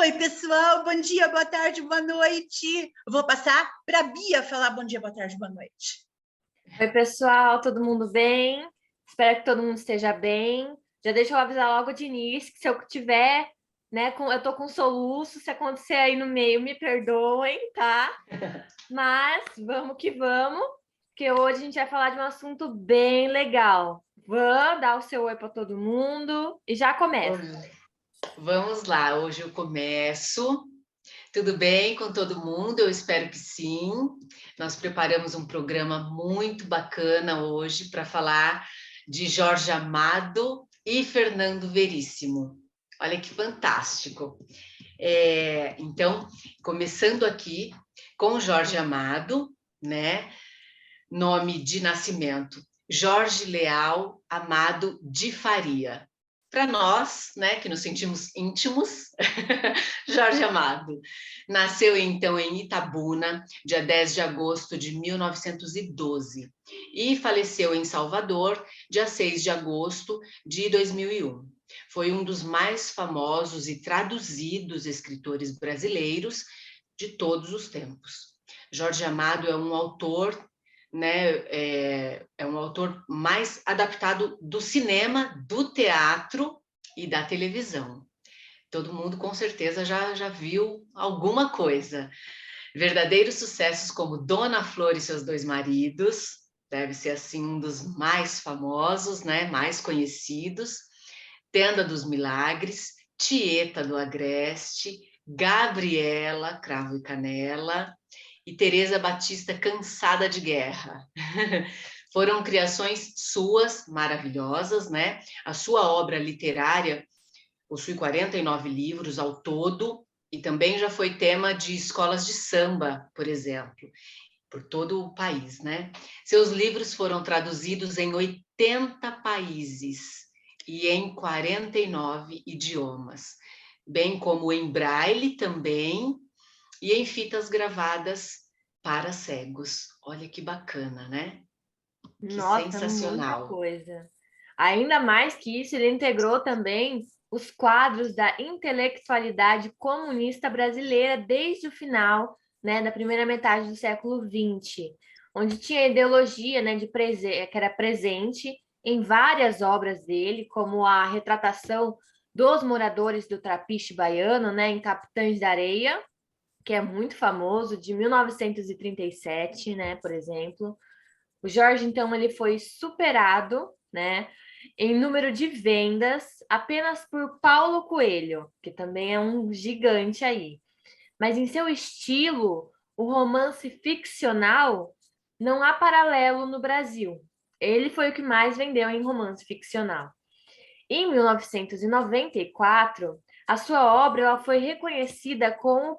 Oi, pessoal, bom dia, boa tarde, boa noite. Eu vou passar para a Bia falar bom dia, boa tarde, boa noite. Oi, pessoal, todo mundo bem? Espero que todo mundo esteja bem. Já deixa eu avisar logo de início que se eu tiver, né, eu tô com soluço, se acontecer aí no meio, me perdoem, tá? Mas vamos que vamos, que hoje a gente vai falar de um assunto bem legal. Vamos dar o seu oi para todo mundo e já começa. Vamos lá, hoje eu começo. Tudo bem com todo mundo? Eu espero que sim. Nós preparamos um programa muito bacana hoje para falar de Jorge Amado e Fernando Veríssimo. Olha que fantástico. Então, começando aqui com Jorge Amado, né? Nome de nascimento, Jorge Leal Amado de Faria. Para nós, né, que nos sentimos íntimos, Jorge Amado. Nasceu, então, em Itabuna, dia 10 de agosto de 1912, e faleceu em Salvador, dia 6 de agosto de 2001. Foi um dos mais famosos e traduzidos escritores brasileiros de todos os tempos. Jorge Amado é um autor, né, é um autor mais adaptado do cinema, do teatro e da televisão. Todo mundo com certeza já viu alguma coisa. Verdadeiros sucessos como Dona Flor e seus dois maridos, deve ser assim um dos mais famosos, né, mais conhecidos. Tenda dos Milagres, Tieta do Agreste, Gabriela, Cravo e Canela, e Teresa Batista, Cansada de Guerra. Foram criações suas, maravilhosas, né? A sua obra literária possui 49 livros ao todo, e também já foi tema de escolas de samba, por exemplo, por todo o país, né? Seus livros foram traduzidos em 80 países e em 49 idiomas, bem como em braille também, e em fitas gravadas para cegos. Olha que bacana, né? Que Nossa, muita sensacional. coisa. Ainda mais que isso, ele integrou também os quadros da intelectualidade comunista brasileira desde o final, né, da primeira metade do século XX, onde tinha a ideologia, né, que era presente em várias obras dele, como a retratação dos moradores do Trapiche Baiano, né, em Capitães da Areia, que é muito famoso, de 1937, né, por exemplo. O Jorge, então, ele foi superado, né, em número de vendas apenas por Paulo Coelho, que também é um gigante aí. Mas em seu estilo, o romance ficcional não há paralelo no Brasil. Ele foi o que mais vendeu em romance ficcional. Em 1994, a sua obra ela foi reconhecida com o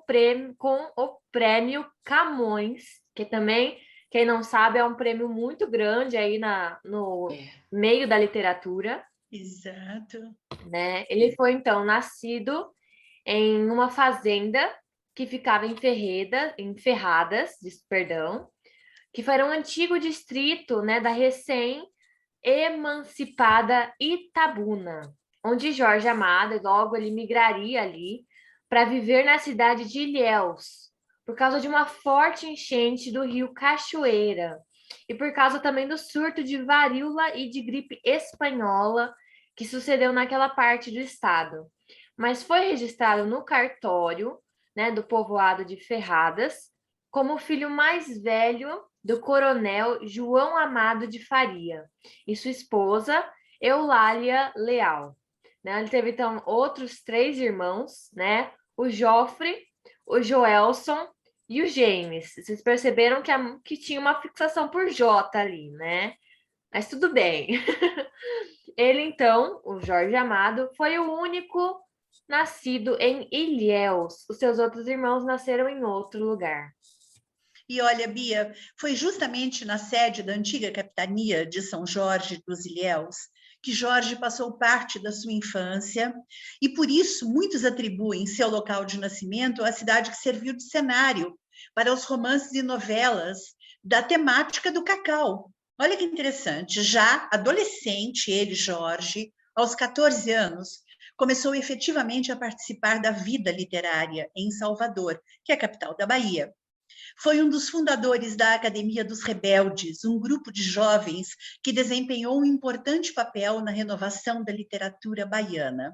prêmio Camões, que também, quem não sabe, é um prêmio muito grande aí no meio da literatura. Exato. Né? Ele foi, então, nascido em uma fazenda que ficava em Ferradas, perdão, que foi um antigo distrito, né, da recém-emancipada Itabuna, onde Jorge Amado logo ele migraria ali para viver na cidade de Ilhéus, por causa de uma forte enchente do rio Cachoeira e por causa também do surto de varíola e de gripe espanhola que sucedeu naquela parte do estado. Mas foi registrado no cartório, né, do povoado de Ferradas como o filho mais velho do coronel João Amado de Faria e sua esposa Eulália Leal. Né? Ele teve, então, outros 3 irmãos, né? O Joffre, o Joelson e o James. Vocês perceberam que tinha uma fixação por J ali, né? Mas tudo bem. Ele, então, o Jorge Amado, foi o único nascido em Ilhéus. Os seus outros irmãos nasceram em outro lugar. E olha, Bia, foi justamente na sede da antiga capitania de São Jorge dos Ilhéus que Jorge passou parte da sua infância, e por isso muitos atribuem seu local de nascimento à cidade que serviu de cenário para os romances e novelas da temática do cacau. Olha que interessante, já adolescente, ele, Jorge, aos 14 anos, começou efetivamente a participar da vida literária em Salvador, que é a capital da Bahia. Foi um dos fundadores da Academia dos Rebeldes, um grupo de jovens que desempenhou um importante papel na renovação da literatura baiana.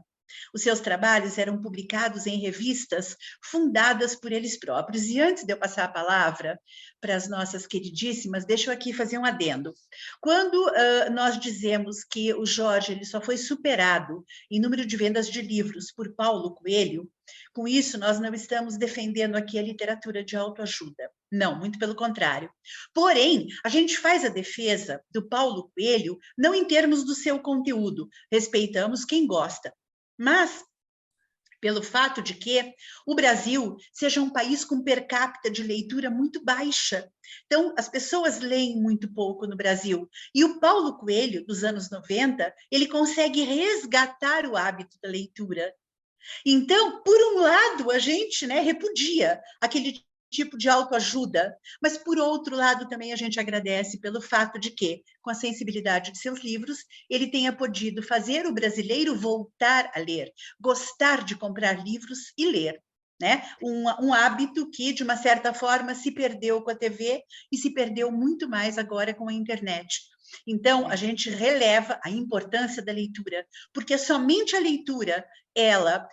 Os seus trabalhos eram publicados em revistas fundadas por eles próprios. E antes de eu passar a palavra para as nossas queridíssimas, deixa eu aqui fazer um adendo. Quando nós dizemos que o Jorge ele só foi superado em número de vendas de livros por Paulo Coelho, com isso nós não estamos defendendo aqui a literatura de autoajuda. Não, muito pelo contrário. Porém, a gente faz a defesa do Paulo Coelho não em termos do seu conteúdo, respeitamos quem gosta, mas pelo fato de que o Brasil seja um país com per capita de leitura muito baixa. Então, as pessoas leem muito pouco no Brasil. E o Paulo Coelho, dos anos 90, ele consegue resgatar o hábito da leitura. Então, por um lado, a gente repudia aquele tipo de autoajuda, mas, por outro lado, também a gente agradece pelo fato de que, com a sensibilidade de seus livros, ele tenha podido fazer o brasileiro voltar a ler, gostar de comprar livros e ler. Um hábito que, de uma certa forma, se perdeu com a TV e se perdeu muito mais agora com a internet. Então, a gente releva a importância da leitura, porque somente a leitura, ela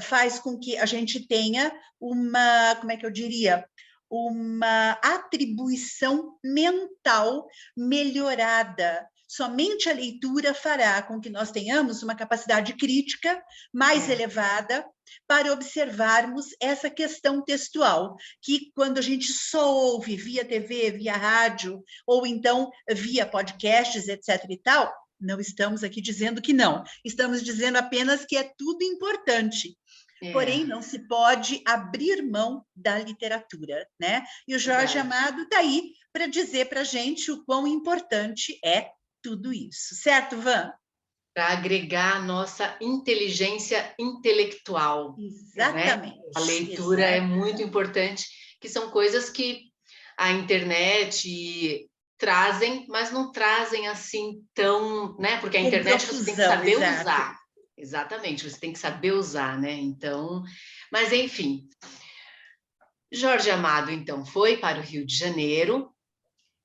faz com que a gente tenha uma, como é que eu diria, uma atribuição mental melhorada. Somente a leitura fará com que nós tenhamos uma capacidade crítica mais elevada para observarmos essa questão textual, que quando a gente só ouve via TV, via rádio, ou então via podcasts, etc. e tal, não estamos aqui dizendo que não, estamos dizendo apenas que é tudo importante. Porém, não se pode abrir mão da literatura, E o Jorge Amado está aí para dizer para a gente o quão importante é tudo isso. Certo, Van? Para agregar a nossa inteligência intelectual. Exatamente. A leitura é muito importante, que são coisas que a internet trazem, mas não trazem assim tão, Porque a internet você tem que saber usar. Exatamente, você tem que saber usar, Então, mas enfim. Jorge Amado, então, foi para o Rio de Janeiro,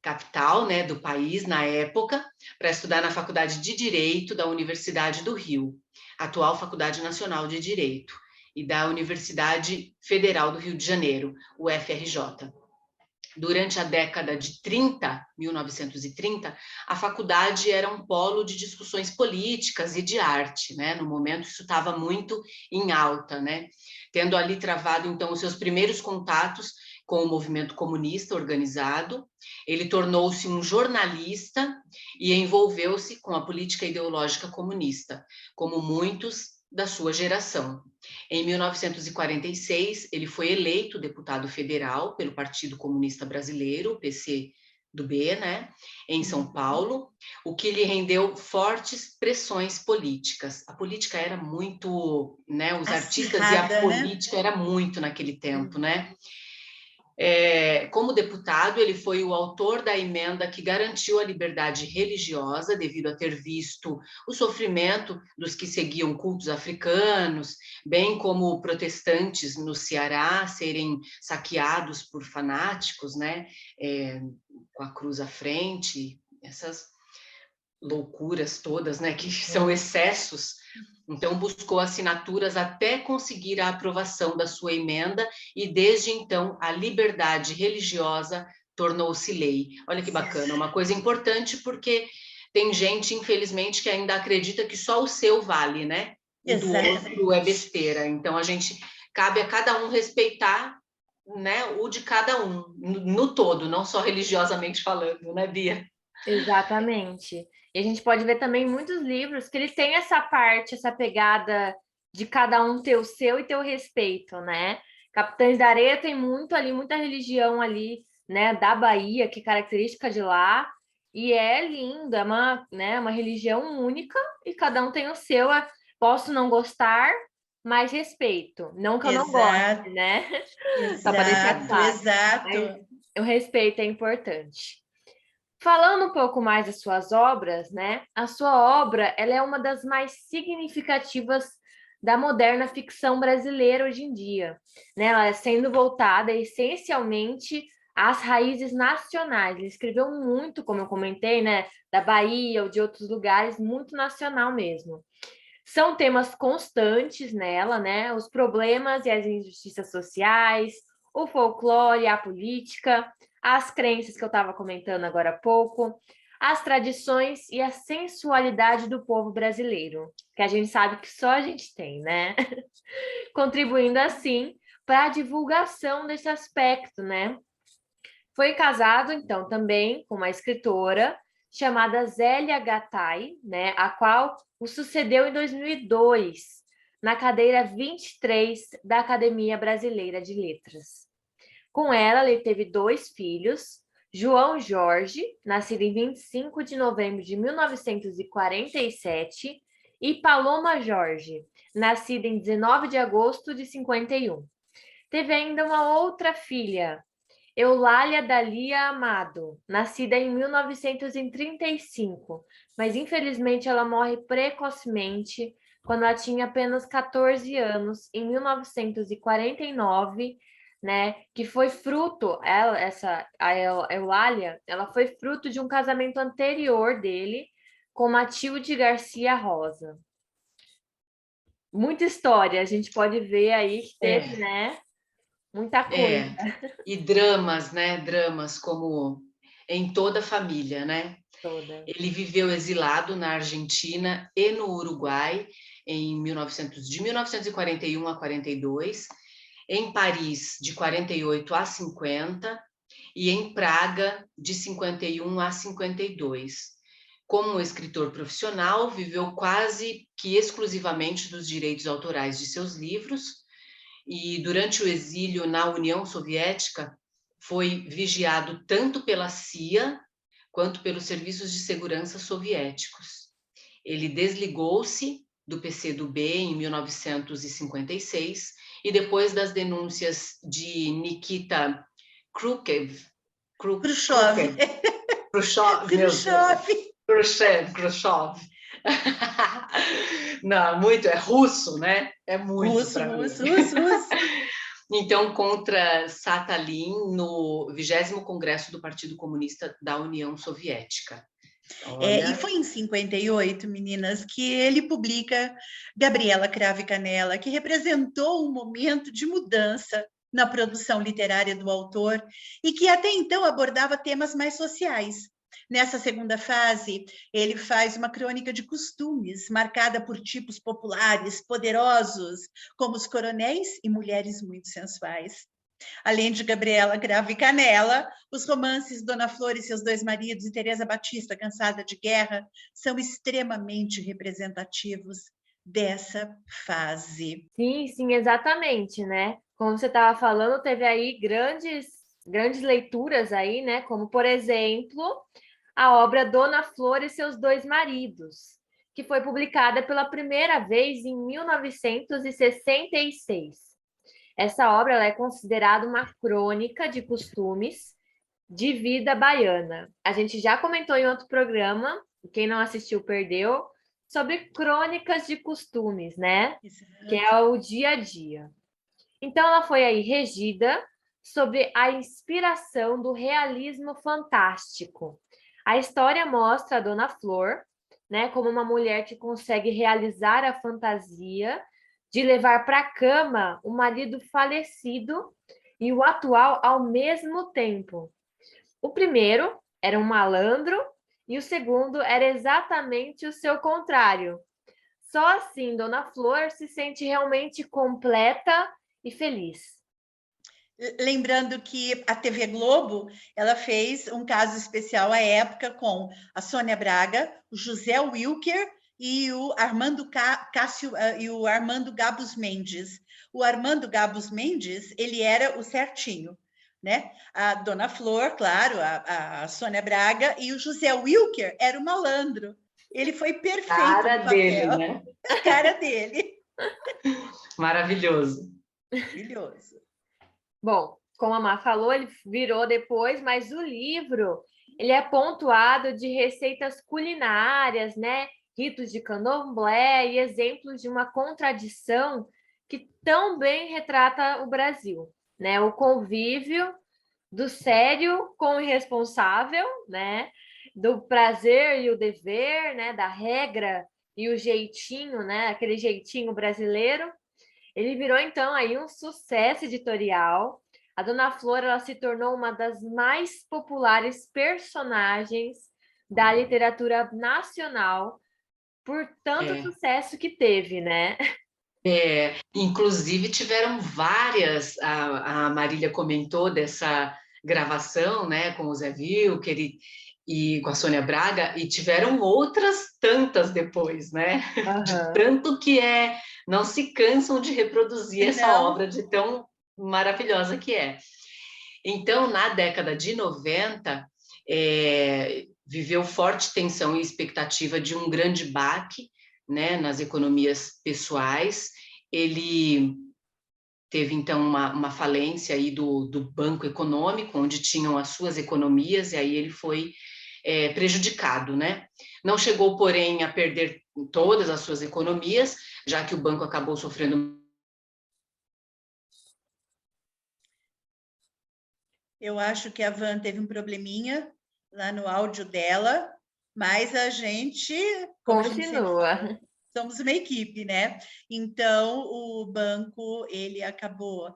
capital, do país na época, para estudar na Faculdade de Direito da Universidade do Rio, atual Faculdade Nacional de Direito, e da Universidade Federal do Rio de Janeiro, UFRJ. Durante a década de 1930, a faculdade era um polo de discussões políticas e de arte, No momento, isso estava muito em alta, Tendo ali travado, então, os seus primeiros contatos com o movimento comunista organizado, ele tornou-se um jornalista e envolveu-se com a política ideológica comunista, como muitos da sua geração. Em 1946, ele foi eleito deputado federal pelo Partido Comunista Brasileiro, PCdoB, em São Paulo, o que lhe rendeu fortes pressões políticas. A política era muito, os artistas e a política era muito naquele tempo, Como deputado, ele foi o autor da emenda que garantiu a liberdade religiosa, devido a ter visto o sofrimento dos que seguiam cultos africanos, bem como protestantes no Ceará serem saqueados por fanáticos, com a cruz à frente, essas loucuras todas, que são excessos. Então, buscou assinaturas até conseguir a aprovação da sua emenda e, desde então, a liberdade religiosa tornou-se lei. Olha que bacana, uma coisa importante, porque tem gente, infelizmente, que ainda acredita que só o seu vale, O do outro é besteira. Então, cabe a cada um respeitar, o de cada um, no todo, não só religiosamente falando, Bia? Exatamente. E a gente pode ver também muitos livros que eles têm essa parte, essa pegada de cada um ter o seu e ter o respeito, Capitães da Areia tem muito ali, muita religião ali, da Bahia, que é característica de lá, e é lindo, é uma religião única e cada um tem o seu. Posso não gostar, mas respeito. Não que eu não goste, Só para deixar claro. Exato. Mas o respeito é importante. Falando um pouco mais das suas obras, a sua obra ela é uma das mais significativas da moderna ficção brasileira hoje em dia, né? Ela sendo voltada essencialmente às raízes nacionais. Ele escreveu muito, como eu comentei, né? Da Bahia ou de outros lugares, muito nacional mesmo. São temas constantes nela, né? Os problemas e as injustiças sociais, o folclore, a política, as crenças que eu estava comentando agora há pouco, as tradições e a sensualidade do povo brasileiro, que a gente sabe que só a gente tem, né? Contribuindo assim para a divulgação desse aspecto, né? Foi casado, então, também com uma escritora chamada Zélia Gattai, né, a qual o sucedeu em 2002, na cadeira 23 da Academia Brasileira de Letras. Com ela, ele teve 2 filhos, João Jorge, nascido em 25 de novembro de 1947, e Paloma Jorge, nascida em 19 de agosto de 51. Teve ainda uma outra filha, Eulália Dalia Amado, nascida em 1935, mas infelizmente ela morre precocemente quando ela tinha apenas 14 anos, em 1949, né, que foi fruto, a Eulália, ela foi fruto de um casamento anterior dele com Matilde Garcia Rosa. Muita história, a gente pode ver aí que teve, né, muita coisa. E dramas, né? Dramas como em toda a família, né? Toda. Ele viveu exilado na Argentina e no Uruguai de 1941 a 42, em Paris de 48 a 50 e em Praga de 51 a 52. Como escritor profissional, viveu quase que exclusivamente dos direitos autorais de seus livros, e durante o exílio na União Soviética foi vigiado tanto pela CIA quanto pelos serviços de segurança soviéticos. Ele desligou-se do PCdoB em 1956 e depois das denúncias de Nikita Khrushchev, Não, muito, é russo, né? É muito para mim. Russo. Então, contra Satalin no 20º Congresso do Partido Comunista da União Soviética. E foi em 58, meninas, que ele publica Gabriela Cravo e Canela, que representou um momento de mudança na produção literária do autor e que até então abordava temas mais sociais. Nessa segunda fase, ele faz uma crônica de costumes, marcada por tipos populares, poderosos, como os coronéis e mulheres muito sensuais. Além de Gabriela Cravo e Canela, os romances Dona Flor e seus 2 maridos e Teresa Batista, Cansada de Guerra, são extremamente representativos dessa fase. Sim, exatamente, né? Como você estava falando, teve aí grandes leituras aí, né? Como, por exemplo, a obra Dona Flor e seus 2 maridos, que foi publicada pela primeira vez em 1966. Essa obra ela é considerada uma crônica de costumes de vida baiana. A gente já comentou em outro programa, quem não assistiu perdeu, sobre crônicas de costumes, né? Que é o dia a dia. Então, ela foi aí regida sobre a inspiração do realismo fantástico. A história mostra a Dona Flor, né, como uma mulher que consegue realizar a fantasia de levar para a cama o marido falecido e o atual ao mesmo tempo. O primeiro era um malandro e o segundo era exatamente o seu contrário. Só assim Dona Flor se sente realmente completa e feliz. Lembrando que a TV Globo, ela fez um caso especial à época com a Sônia Braga, o José Wilker e o Armando Gabus Mendes. O Armando Gabus Mendes, ele era o certinho, né? A Dona Flor, claro, a Sônia Braga, e o José Wilker era o malandro. Ele foi perfeito cara no papel. Dele, né? A cara dele. Maravilhoso. Maravilhoso. Bom, como a Má falou, ele virou depois, mas o livro ele é pontuado de receitas culinárias, né? ritos de candomblé e exemplos de uma contradição que tão bem retrata o Brasil, né? O convívio do sério com o irresponsável, né? Do prazer e o dever, né? Da regra e o jeitinho, né? Aquele jeitinho brasileiro. Ele virou, então, aí um sucesso editorial. A Dona Flor, ela se tornou uma das mais populares personagens da literatura nacional por tanto sucesso que teve, né? Inclusive tiveram várias, a Marília comentou dessa gravação, né, com o Zé Wilker e com a Sônia Braga, e tiveram outras tantas depois, né? De tanto que não se cansam de reproduzir essa obra de tão maravilhosa que é. Então, na década de 90, viveu forte tensão e expectativa de um grande baque, né, nas economias pessoais. Ele teve, então, uma falência aí do Banco Econômico, onde tinham as suas economias, e aí ele foi prejudicado, né? Não chegou, porém, a perder todas as suas economias, já que o banco acabou sofrendo. Eu acho que a Van teve um probleminha lá no áudio dela, mas a gente, como a gente sempre fala, somos uma equipe, né? Então, o banco, ele acabou,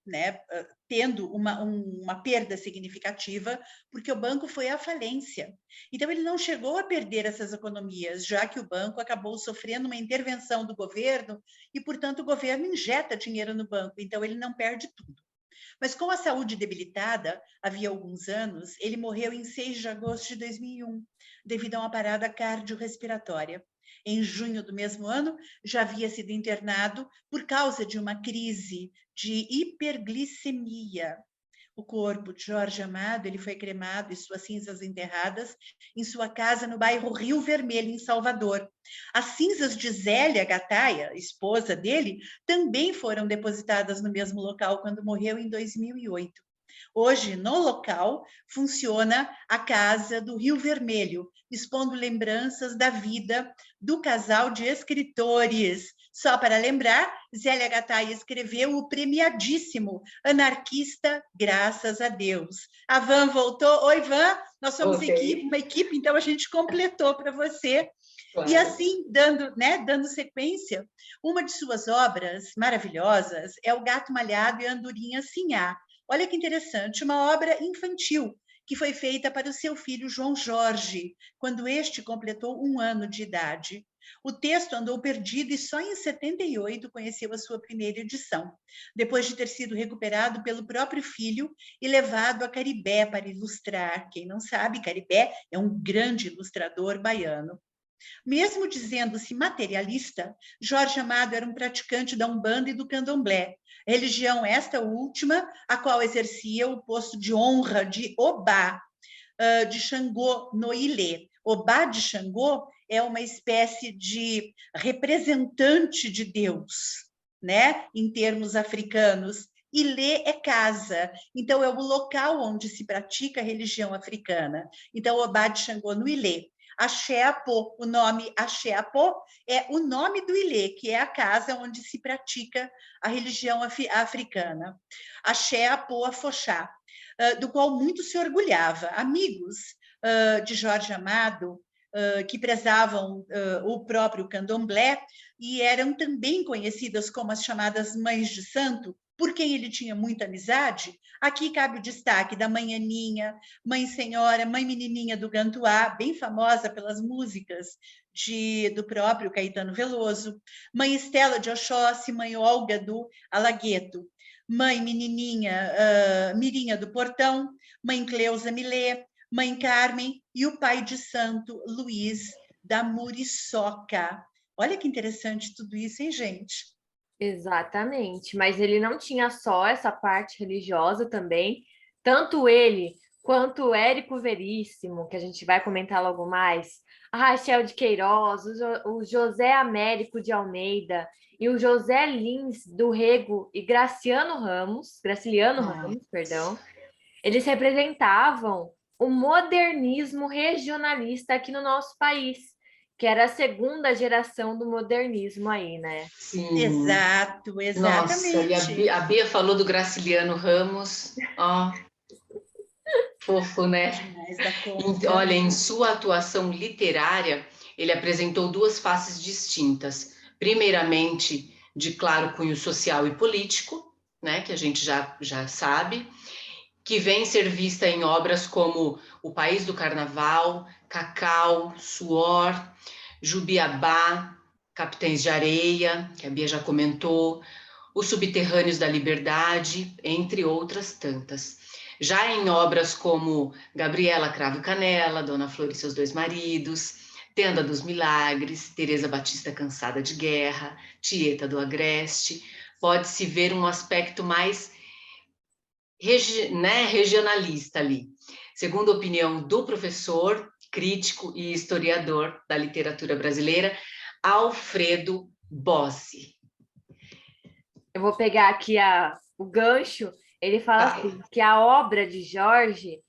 né, tendo uma perda significativa, porque o banco foi à falência. Então, ele não chegou a perder essas economias, já que o banco acabou sofrendo uma intervenção do governo e, portanto, o governo injeta dinheiro no banco, então ele não perde tudo. Mas com a saúde debilitada, havia alguns anos, ele morreu em 6 de agosto de 2001, devido a uma parada cardiorrespiratória. Em junho do mesmo ano, já havia sido internado por causa de uma crise de hiperglicemia. O corpo de Jorge Amado, ele foi cremado e suas cinzas enterradas em sua casa no bairro Rio Vermelho, em Salvador. As cinzas de Zélia Gataia, esposa dele, também foram depositadas no mesmo local quando morreu em 2008. Hoje, no local, funciona a Casa do Rio Vermelho, expondo lembranças da vida do casal de escritores. Só para lembrar, Zélia Gataia escreveu o premiadíssimo Anarquista, Graças a Deus. A Van voltou. Oi, Van, nós somos uma equipe, então a gente completou para você. Claro. E assim, dando sequência, uma de suas obras maravilhosas é O Gato Malhado e a Andorinha Sinhá. Olha que interessante, uma obra infantil que foi feita para o seu filho João Jorge, quando este completou 1 ano de idade. O texto andou perdido e só em 78 conheceu a sua primeira edição, depois de ter sido recuperado pelo próprio filho e levado a Caribé para ilustrar. Quem não sabe, Caribé é um grande ilustrador baiano. Mesmo dizendo-se materialista, Jorge Amado era um praticante da Umbanda e do Candomblé, religião esta última, a qual exercia o posto de honra de Obá, de Xangô, no Ilê. Obá de Xangô é uma espécie de representante de Deus, né? Em termos africanos. Ilê é casa, então é o local onde se pratica a religião africana. Então, Obá de Xangô no Ilê. Axé-Apô, o nome Axé-Apô é o nome do Ilê, que é a casa onde se pratica a religião africana. Axé-Apô Afoxá, do qual muito se orgulhava. Amigos de Jorge Amado, que prezavam o próprio candomblé e eram também conhecidas como as chamadas mães de santo, por quem ele tinha muita amizade. Aqui cabe o destaque da Mãe Aninha, Mãe Senhora, Mãe Menininha do Gantuá, bem famosa pelas músicas do próprio Caetano Veloso, Mãe Estela de Oxóssi, Mãe Olga do Alagueto, Mãe Menininha Mirinha do Portão, Mãe Cleusa Milê, Mãe Carmen e o pai de santo Luiz da Muriçoca. Olha que interessante tudo isso, hein, gente? Exatamente, mas ele não tinha só essa parte religiosa também, tanto ele quanto o Érico Veríssimo, que a gente vai comentar logo mais, a Rachel de Queiroz, o José Américo de Almeida e o José Lins do Rego e Graciliano Ramos, perdão, eles representavam o modernismo regionalista aqui no nosso país, que era a segunda geração do modernismo aí, né? Sim. Exato, exatamente. Nossa, e a Bia falou do Graciliano Ramos, ó, fofo, né? Demais da conta. Olha, em sua atuação literária, ele apresentou duas faces distintas. Primeiramente, de claro cunho social e político, né, que a gente já sabe, que vem ser vista em obras como O País do Carnaval, Cacau, Suor, Jubiabá, Capitães de Areia, que a Bia já comentou, Os Subterrâneos da Liberdade, entre outras tantas. Já em obras como Gabriela Cravo e Canela, Dona Flor e seus dois maridos, Tenda dos Milagres, Teresa Batista Cansada de Guerra, Tieta do Agreste, pode-se ver um aspecto mais regionalista ali, segundo a opinião do professor, crítico e historiador da literatura brasileira, Alfredo Bossi. Eu vou pegar aqui o gancho. Ele fala assim, que a obra de Jorge,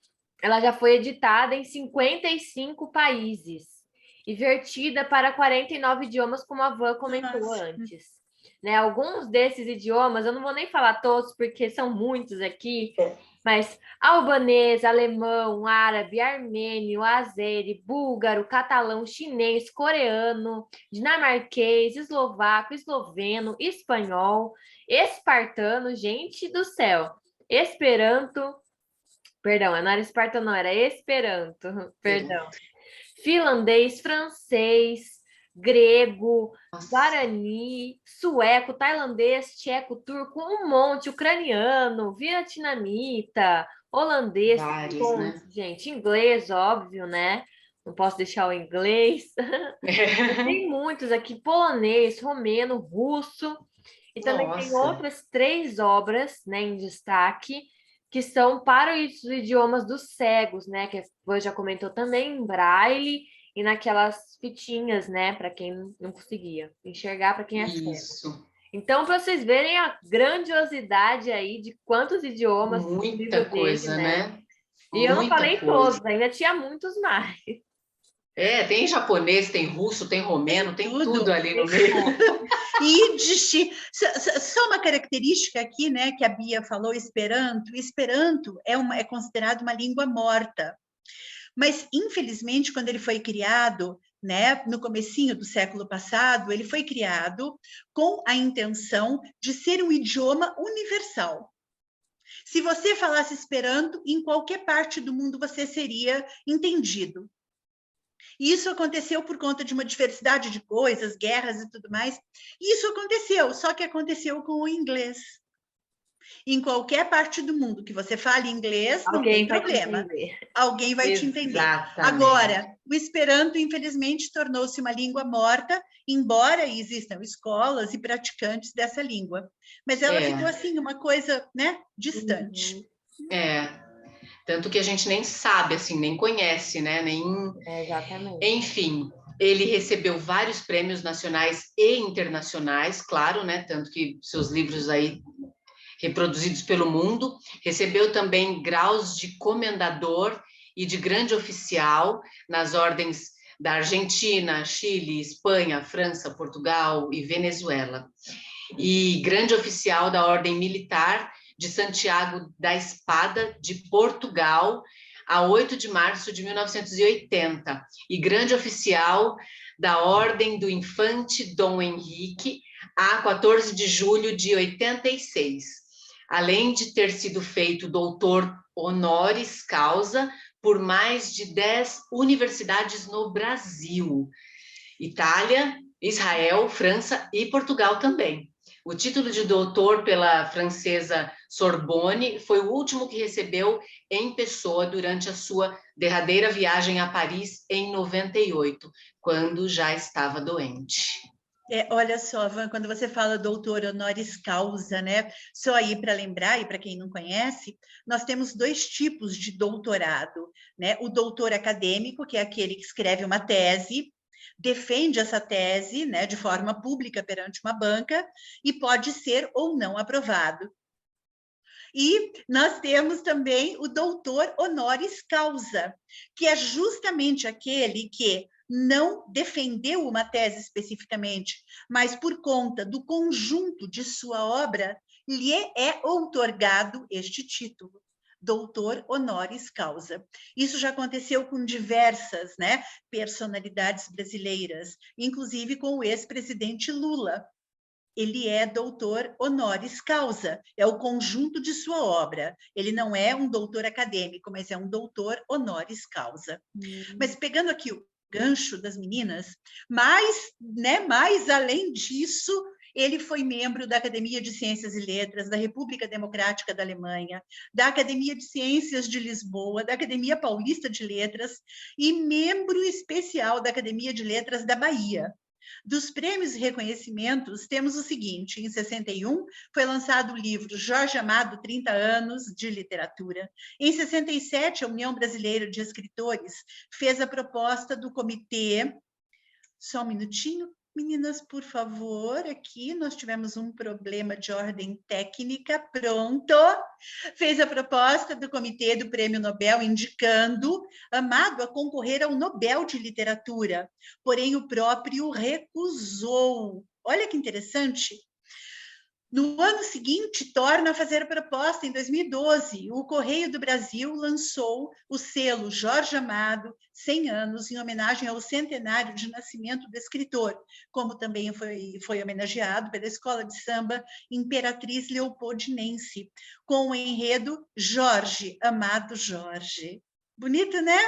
ela já foi editada em 55 países e vertida para 49 idiomas, como a Van comentou antes. Né? Alguns desses idiomas, eu não vou nem falar todos, porque são muitos aqui, mas albanês, alemão, árabe, armênio, azeri, búlgaro, catalão, chinês, coreano, dinamarquês, eslovaco, esloveno, espanhol, espartano, gente do céu, esperanto, perdão, não era espartano, não, era esperanto, perdão, finlandês, francês, grego, guarani, sueco, tailandês, tcheco, turco, um monte, ucraniano, vietnamita, holandês, vários, né? Gente, inglês, óbvio, né? Não posso deixar o inglês. Tem muitos aqui, polonês, romeno, russo, e também tem outras 3 obras, né, em destaque, que são para os idiomas dos cegos, né? Que você já comentou também, em braille e naquelas fitinhas, né? Para quem não conseguia enxergar, para quem é cego. Isso. Então, para vocês verem a grandiosidade aí de quantos idiomas Muita o livro coisa, dele, né? E eu não Muita falei coisa. todos, ainda tinha muitos mais. Tem japonês, tem russo, tem romeno, tem tudo ali no Tem meio. Yiddish. Só uma característica aqui, né, que a Bia falou, Esperanto. Esperanto é considerado uma língua morta. Mas, infelizmente, quando ele foi criado, né, no comecinho do século passado, ele foi criado com a intenção de ser um idioma universal. Se você falasse Esperanto, em qualquer parte do mundo você seria entendido. E isso aconteceu por conta de uma diversidade de coisas, guerras e tudo mais. E isso aconteceu, só que aconteceu com o inglês. Em qualquer parte do mundo que você fale inglês, não tem problema. Alguém vai te entender. Agora, o Esperanto, infelizmente, tornou-se uma língua morta, embora existam escolas e praticantes dessa língua. Mas ela ficou assim, uma coisa, né, distante. Tanto que a gente nem sabe, assim, nem conhece, né? Exatamente. Enfim, ele recebeu vários prêmios nacionais e internacionais, claro, né? Tanto que seus livros aí reproduzidos pelo mundo. Recebeu também graus de comendador e de grande oficial nas ordens da Argentina, Chile, Espanha, França, Portugal e Venezuela. E grande oficial da Ordem Militar de Santiago da Espada de Portugal, a 8 de março de 1980. E grande oficial da Ordem do Infante Dom Henrique, a 14 de julho de 86. Além de ter sido feito doutor honoris causa por mais de 10 universidades no Brasil, Itália, Israel, França e Portugal também. O título de doutor pela francesa Sorbonne foi o último que recebeu em pessoa durante a sua derradeira viagem a Paris em 98, quando já estava doente. Olha só, Van, quando você fala doutor honoris causa, né? Só aí para lembrar, e para quem não conhece, nós temos 2 tipos de doutorado, né? O doutor acadêmico, que é aquele que escreve uma tese, defende essa tese, né, de forma pública perante uma banca, e pode ser ou não aprovado. E nós temos também o doutor honoris causa, que é justamente aquele que não defendeu uma tese especificamente, mas por conta do conjunto de sua obra, lhe é outorgado este título, doutor honoris causa. Isso já aconteceu com diversas, né, personalidades brasileiras, inclusive com o ex-presidente Lula. Ele é doutor honoris causa, é o conjunto de sua obra. Ele não é um doutor acadêmico, mas é um doutor honoris causa. Mas pegando aqui o gancho das meninas, mais além disso, ele foi membro da Academia de Ciências e Letras da República Democrática da Alemanha, da Academia de Ciências de Lisboa, da Academia Paulista de Letras e membro especial da Academia de Letras da Bahia. Dos prêmios e reconhecimentos, temos o seguinte: em 61, foi lançado o livro Jorge Amado, 30 anos de literatura. Em 67, a União Brasileira de Escritores fez a proposta do comitê... Só um minutinho. Meninas, por favor, aqui nós tivemos um problema de ordem técnica. Pronto. Fez a proposta do Comitê do Prêmio Nobel indicando Amado a concorrer ao Nobel de Literatura, porém o próprio recusou. Olha que interessante. No ano seguinte, torna a fazer a proposta, em 2012. O Correio do Brasil lançou o selo Jorge Amado, 100 anos, em homenagem ao centenário de nascimento do escritor, como também foi homenageado pela Escola de Samba Imperatriz Leopoldinense, com o enredo Jorge, Amado Jorge. Bonito, né?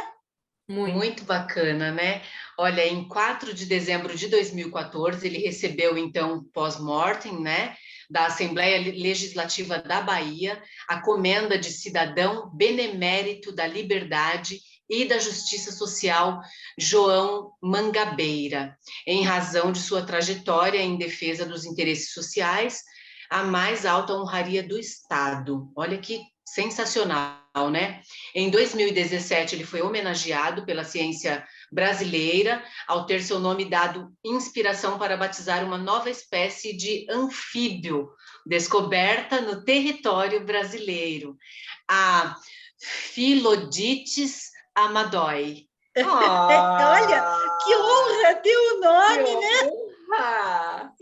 Muito bacana, né? Olha, em 4 de dezembro de 2014, ele recebeu, então, pós-mortem, né, da Assembleia Legislativa da Bahia, a Comenda de Cidadão Benemérito da Liberdade e da Justiça Social João Mangabeira, em razão de sua trajetória em defesa dos interesses sociais, a mais alta honraria do Estado. Olha que sensacional, né? Em 2017, ele foi homenageado pela ciência brasileira ao ter seu nome dado inspiração para batizar uma nova espécie de anfíbio descoberta no território brasileiro, a Philodites amadoi. Olha, que honra ter o nome, né? Honra!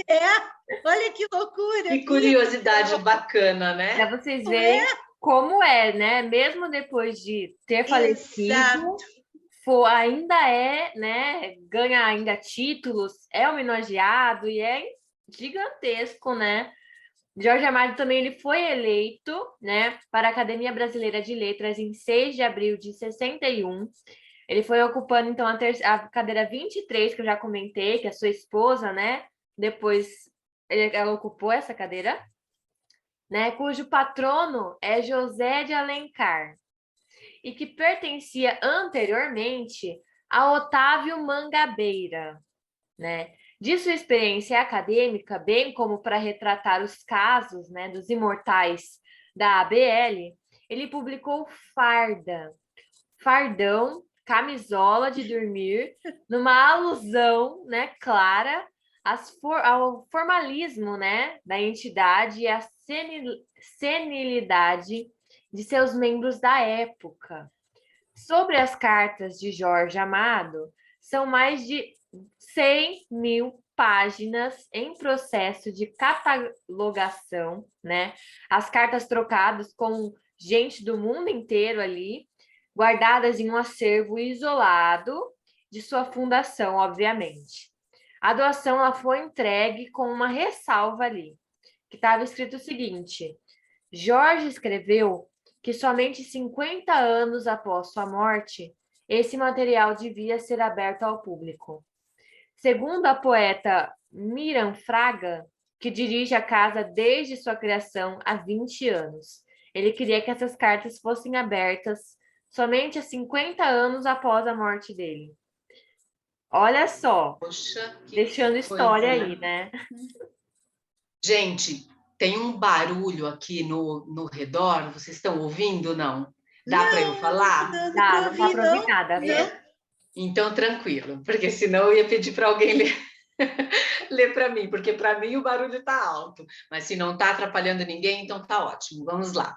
Olha que loucura. Que curiosidade bacana, né? Para vocês verem como é, né? Mesmo depois de ter falecido, ainda é, né? Ganha ainda títulos, é homenageado e é gigantesco, né? Jorge Amado também ele foi eleito, né, para a Academia Brasileira de Letras em 6 de abril de 61. Ele foi ocupando, então, a cadeira 23, que eu já comentei, que a sua esposa, né, depois ela ocupou essa cadeira, né, cujo patrono é José de Alencar, e que pertencia anteriormente a Otávio Mangabeira, né? De sua experiência acadêmica, bem como para retratar os casos, né, dos imortais da ABL, ele publicou Farda, Fardão, camisola de dormir, numa alusão, né, clara ao formalismo, né, da entidade e à senilidade de seus membros da época. Sobre as cartas de Jorge Amado, são mais de 100.000 páginas em processo de catalogação, né? As cartas trocadas com gente do mundo inteiro ali, guardadas em um acervo isolado de sua fundação, obviamente. A doação ela foi entregue com uma ressalva ali, que estava escrito o seguinte: Jorge escreveu que somente 50 anos após sua morte, esse material devia ser aberto ao público. Segundo a poeta Miriam Fraga, que dirige a casa desde sua criação há 20 anos, ele queria que essas cartas fossem abertas somente há 50 anos após a morte dele. Olha só, poxa, deixando história aí, né? Gente, tem um barulho aqui no redor, vocês estão ouvindo, não? Dá para eu falar? Não dá para ouvir nada. Então, tranquilo, porque senão eu ia pedir para alguém ler. Lê para mim, porque para mim o barulho está alto, mas se não está atrapalhando ninguém, então está ótimo. Vamos lá.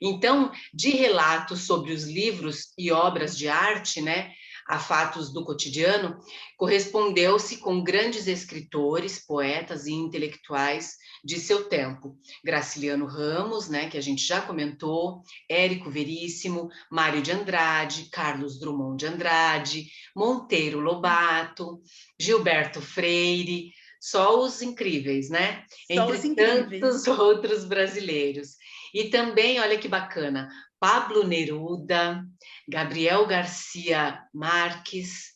Então, de relatos sobre os livros e obras de arte, né, a fatos do cotidiano, correspondeu-se com grandes escritores, poetas e intelectuais de seu tempo. Graciliano Ramos, né, que a gente já comentou, Érico Veríssimo, Mário de Andrade, Carlos Drummond de Andrade, Monteiro Lobato, Gilberto Freire, só os incríveis, né? Só os Entre incríveis. tantos outros brasileiros. E também, olha que bacana, Pablo Neruda, Gabriel Garcia Marques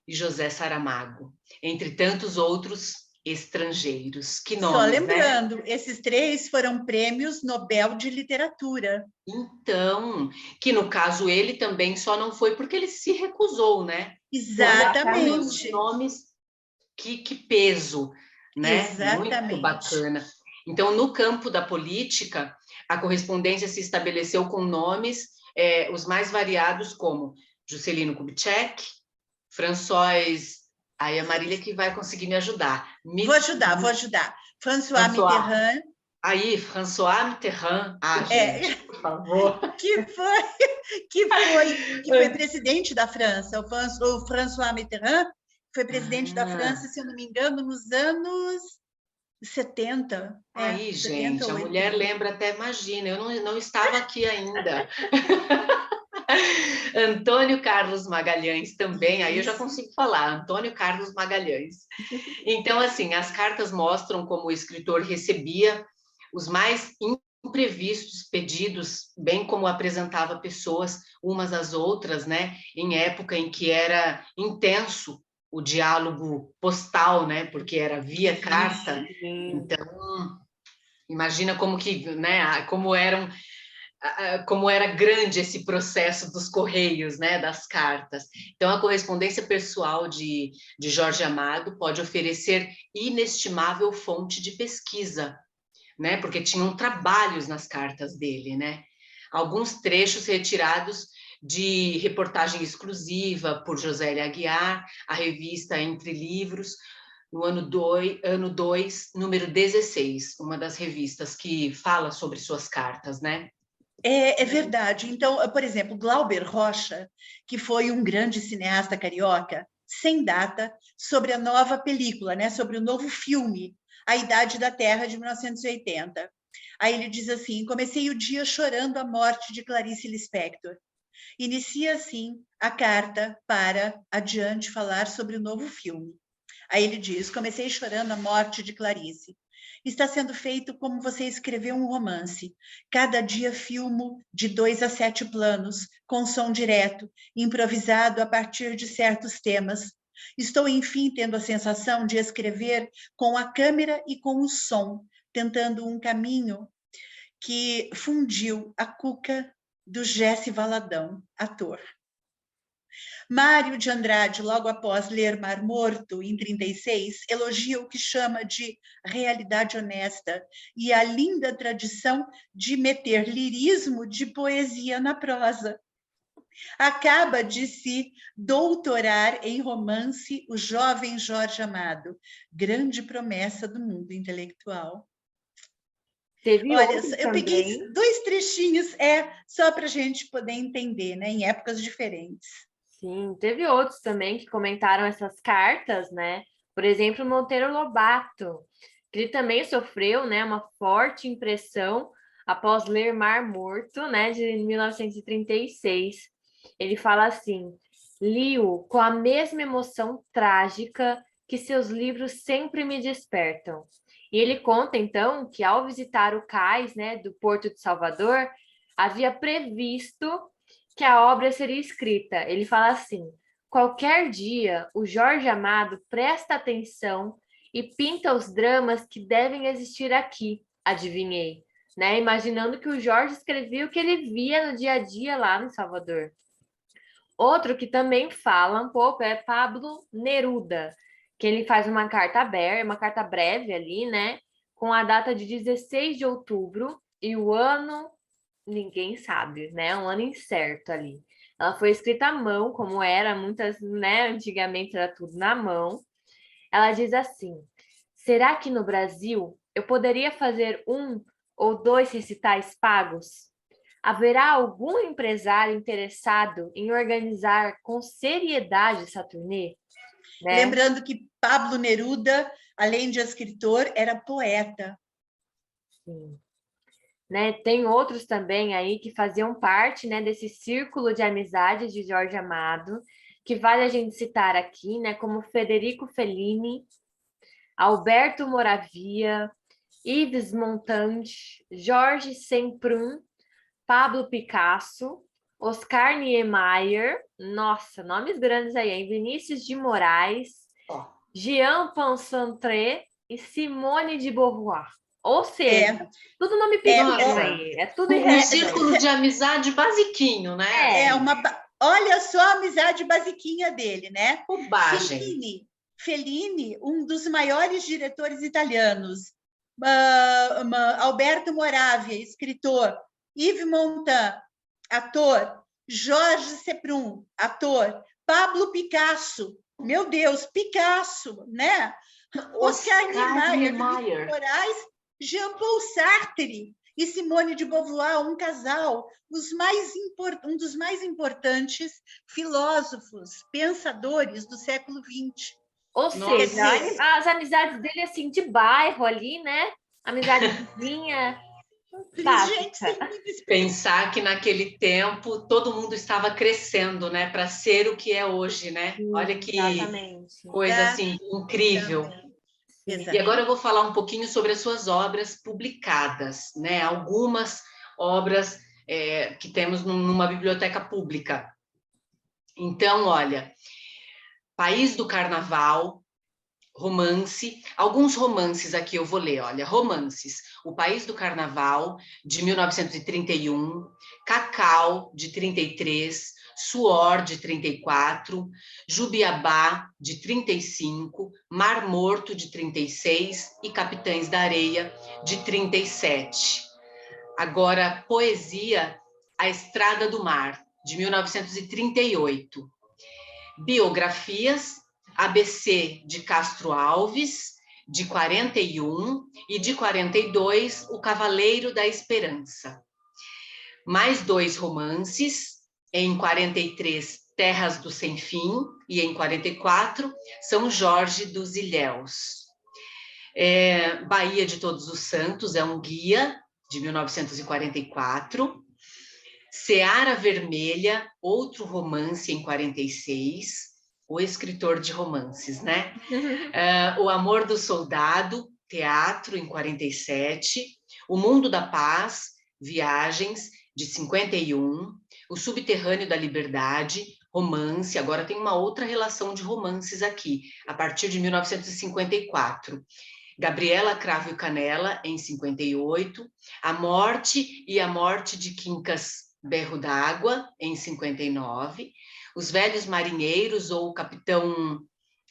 e José Saramago, entre tantos outros estrangeiros. Que Só nomes, né? lembrando, esses 3 foram prêmios Nobel de Literatura. Então, que no caso ele também só não foi porque ele se recusou, né? Olha como os Exatamente. nomes, que peso, né? Muito Exatamente. bacana. Então, no campo da política, a correspondência se estabeleceu com nomes os mais variados, como Juscelino Kubitschek, François. Aí a Marília que vai conseguir me ajudar. Vou ajudar. François François. Mitterrand. Aí, François Mitterrand. Ah, gente, É, por favor. que foi presidente da França. O François Mitterrand foi presidente da Ah, França, se eu não me engano, nos anos 70. aí, 70 gente, ou a mulher 80. lembra até, imagina, eu não estava aqui ainda. Antônio Carlos Magalhães também, aí eu já Isso. consigo falar, Antônio Carlos Magalhães. Então, assim, as cartas mostram como o escritor recebia os mais imprevistos pedidos, bem como apresentava pessoas umas às outras, né, em época em que era intenso o diálogo postal, né, porque era via Isso. carta. Então, imagina como que, né, como era grande esse processo dos correios, né, das cartas. Então, a correspondência pessoal de Jorge Amado pode oferecer inestimável fonte de pesquisa, né, porque tinham trabalhos nas cartas dele, né? Alguns trechos retirados de reportagem exclusiva por Josélia Aguiar, a revista Entre Livros, no ano 2, número 16, uma das revistas que fala sobre suas cartas, né? É verdade. Então, por exemplo, Glauber Rocha, que foi um grande cineasta carioca, sem data, sobre a nova película, né, sobre o novo filme, A Idade da Terra, de 1980. Aí ele diz assim: comecei o dia chorando a morte de Clarice Lispector. Inicia assim a carta para adiante falar sobre o novo filme. Aí ele diz: comecei chorando a morte de Clarice. Está sendo feito como você escreveu um romance. Cada dia filmo de 2 a 7 planos, com som direto, improvisado a partir de certos temas. Estou, enfim, tendo a sensação de escrever com a câmera e com o som, tentando um caminho que fundiu a cuca do Jesse Valadão, ator. Mário de Andrade, logo após ler Mar Morto, em 36, elogia o que chama de realidade honesta e a linda tradição de meter lirismo de poesia na prosa. Acaba de se doutorar em romance o jovem Jorge Amado, grande promessa do mundo intelectual. Teve Olha, outro eu peguei também. 2 trechinhos, só para a gente poder entender, né, em épocas diferentes. Sim, teve outros também que comentaram essas cartas, né? Por exemplo, Monteiro Lobato, que ele também sofreu, né, uma forte impressão após ler Mar Morto, né, de 1936. Ele fala assim: li-o com a mesma emoção trágica que seus livros sempre me despertam. E ele conta, então, que ao visitar o cais, né, do Porto de Salvador, havia previsto que a obra seria escrita. Ele fala assim: qualquer dia o Jorge Amado presta atenção e pinta os dramas que devem existir aqui, adivinhei, né? Imaginando que o Jorge escrevia o que ele via no dia a dia lá em Salvador. Outro que também fala um pouco é Pablo Neruda, que ele faz uma carta aberta, uma carta breve ali, né? Com a data de 16 de outubro e o ano ninguém sabe, né? Um ano incerto ali. Ela foi escrita à mão, como era muitas, né? Antigamente era tudo na mão. Ela diz assim: será que no Brasil eu poderia fazer 1 ou 2 recitais pagos? Haverá algum empresário interessado em organizar com seriedade essa turnê? Né? Lembrando que Pablo Neruda, além de escritor, era poeta. Sim. Né? Tem outros também aí que faziam parte, né, desse círculo de amizade de Jorge Amado, que vale a gente citar aqui, né, como Federico Fellini, Alberto Moravia, Yves Montand, Georges Semprún, Pablo Picasso, Oscar Niemeyer, nossa, nomes grandes aí, hein? Vinícius de Moraes, Jean Paul Sartre e Simone de Beauvoir. Ou seja, tudo nome pequeno aí, é tudo um círculo de amizade basiquinho, né? Olha só a amizade basiquinha dele, né? Bobagem. Fellini, um dos maiores diretores italianos, Alberto Moravia, escritor, Yves Montand, ator, Georges Semprún, ator, Pablo Picasso, meu Deus, Picasso, né? Oscar Niemeyer, Vinícius de Moraes, Jean Paul Sartre e Simone de Beauvoir, um casal, um dos mais importantes filósofos, pensadores do século XX. Ou seja, as amizades dele, assim, de bairro ali, né? Amizadezinha. Pensar que naquele tempo todo mundo estava crescendo, né? Para ser o que é hoje, né? Olha que coisa assim incrível. E agora eu vou falar um pouquinho sobre as suas obras publicadas, né? Algumas obras que temos numa biblioteca pública. Então, olha, País do Carnaval, romance, alguns romances aqui eu vou ler, olha, romances, O País do Carnaval, de 1931, Cacau, de 33, Suor, de 34, Jubiabá, de 35, Mar Morto, de 36 e Capitães da Areia, de 37. Agora, poesia, A Estrada do Mar, de 1938. Biografias, ABC de Castro Alves, de 41, e de 42, O Cavaleiro da Esperança. Mais 2 romances, em 43, Terras do Sem Fim, e em 44, São Jorge dos Ilhéus. Bahia de Todos os Santos é um guia, de 1944. Seara Vermelha, outro romance em 46, o escritor de romances, né? O Amor do Soldado, teatro em 47, O Mundo da Paz, Viagens, de 51, O Subterrâneo da Liberdade, romance, agora tem uma outra relação de romances aqui, a partir de 1954. Gabriela Cravo e Canela, em 58, A Morte e a Morte de Quincas Berro d'Água, em 59, Os Velhos Marinheiros ou o Capitão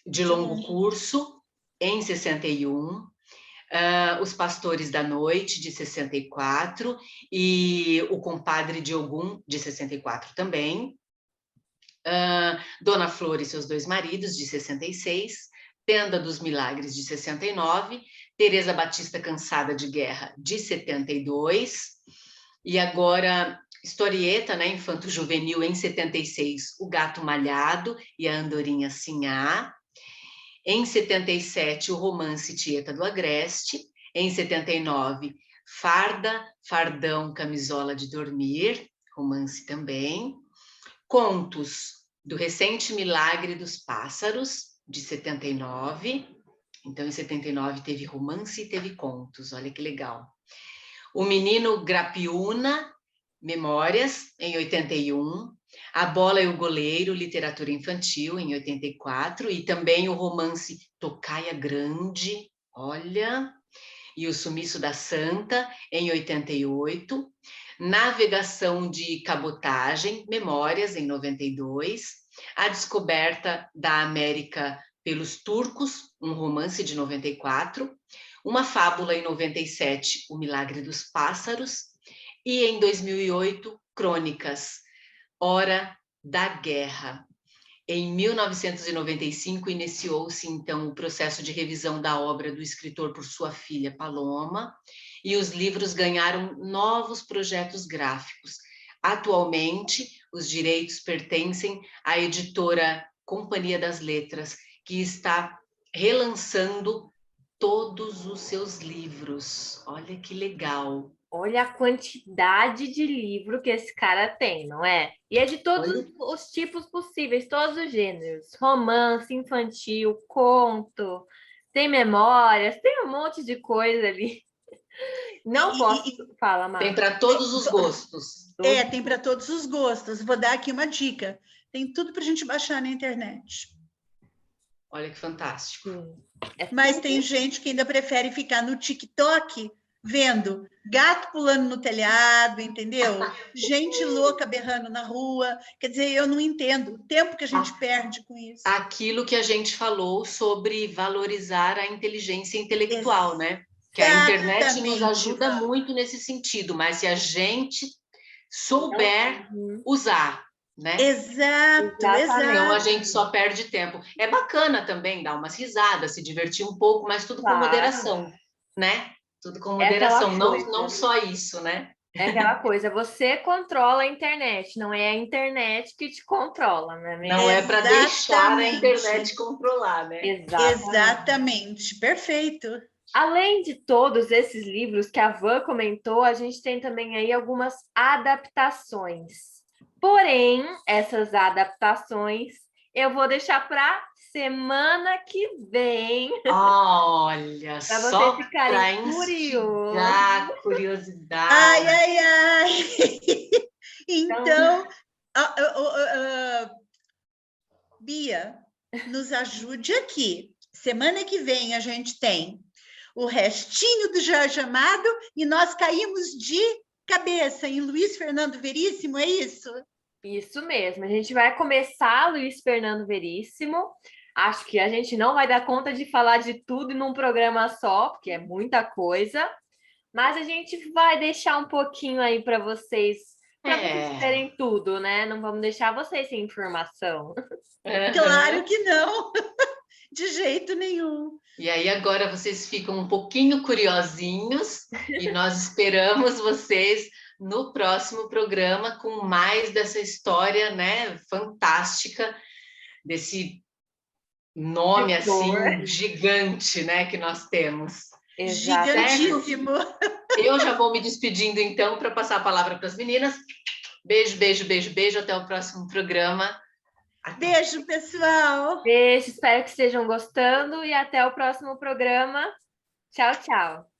de Longo Curso, em 61, Os Pastores da Noite, de 64, e O Compadre de Ogum, de 64 também, Dona Flor e seus 2 maridos, de 66, Tenda dos Milagres, de 69, Teresa Batista Cansada de Guerra, de 72, e agora historieta, né, infanto-juvenil, em 76, O Gato Malhado e a Andorinha Sinhá. Em 77, o romance Tieta do Agreste. Em 79, Farda, Fardão, Camisola de Dormir, romance também. Contos do Recente Milagre dos Pássaros, de 79. Então, em 79 teve romance e teve contos, olha que legal. O Menino Grapiúna, Memórias, em 81, A Bola e o Goleiro, literatura infantil, em 84, e também o romance Tocaia Grande, olha, e O Sumiço da Santa, em 88, Navegação de Cabotagem, Memórias, em 92, A Descoberta da América pelos Turcos, um romance de 94, Uma Fábula, em 97, O Milagre dos Pássaros, e em 2008, Crônicas, Hora da Guerra. Em 1995, iniciou-se, então, o processo de revisão da obra do escritor por sua filha Paloma, e os livros ganharam novos projetos gráficos. Atualmente, os direitos pertencem à editora Companhia das Letras, que está relançando todos os seus livros. Olha que legal! Olha a quantidade de livro que esse cara tem, não é? E é de todos Olha. os tipos possíveis, todos os gêneros. Romance, infantil, conto, tem memórias, tem um monte de coisa ali. Não posso... Fala, Tem Mar. para todos os gostos. Tem para todos os gostos. Vou dar aqui uma dica. Tem tudo para a gente baixar na internet. Olha que fantástico. Mas tem gente que ainda prefere ficar no TikTok vendo gato pulando no telhado, entendeu? Gente louca berrando na rua. Quer dizer, eu não entendo o tempo que a gente perde com isso. Aquilo que a gente falou sobre valorizar a inteligência intelectual, né? Que a internet nos ajuda muito nesse sentido, mas se a gente souber usar, né? Exato. Então a gente só perde tempo. É bacana também dar umas risadas, se divertir um pouco, mas tudo com moderação, né? Tudo com moderação, não só isso, né? É aquela coisa, você controla a internet, não é a internet que te controla, não é mesmo? Não é para deixar a internet controlar, né? Exatamente, perfeito. Além de todos esses livros que a Van comentou, a gente tem também aí algumas adaptações. Porém, essas adaptações eu vou deixar para semana que vem. Olha, para só vocês ficarem curiosos. Curiosidade. Ai. Então, Bia, nos ajude aqui. Semana que vem a gente tem o restinho do Jorge Amado e nós caímos de cabeça em Luiz Fernando Veríssimo, é isso? Isso mesmo, a gente vai começar Luiz Fernando Veríssimo. Acho que a gente não vai dar conta de falar de tudo num programa só, porque é muita coisa. Mas a gente vai deixar um pouquinho aí para vocês terem tudo, né? Não vamos deixar vocês sem informação. Claro que não, de jeito nenhum. E aí agora vocês ficam um pouquinho curiosinhos e nós esperamos vocês no próximo programa com mais dessa história, né, fantástica, desse nome assim gigante, né, que nós temos. Gigantíssimo. Eu já vou me despedindo então para passar a palavra para as meninas. Beijo, beijo, beijo, beijo. Até o próximo programa. Beijo, pessoal. Beijo, espero que estejam gostando e até o próximo programa. Tchau, tchau.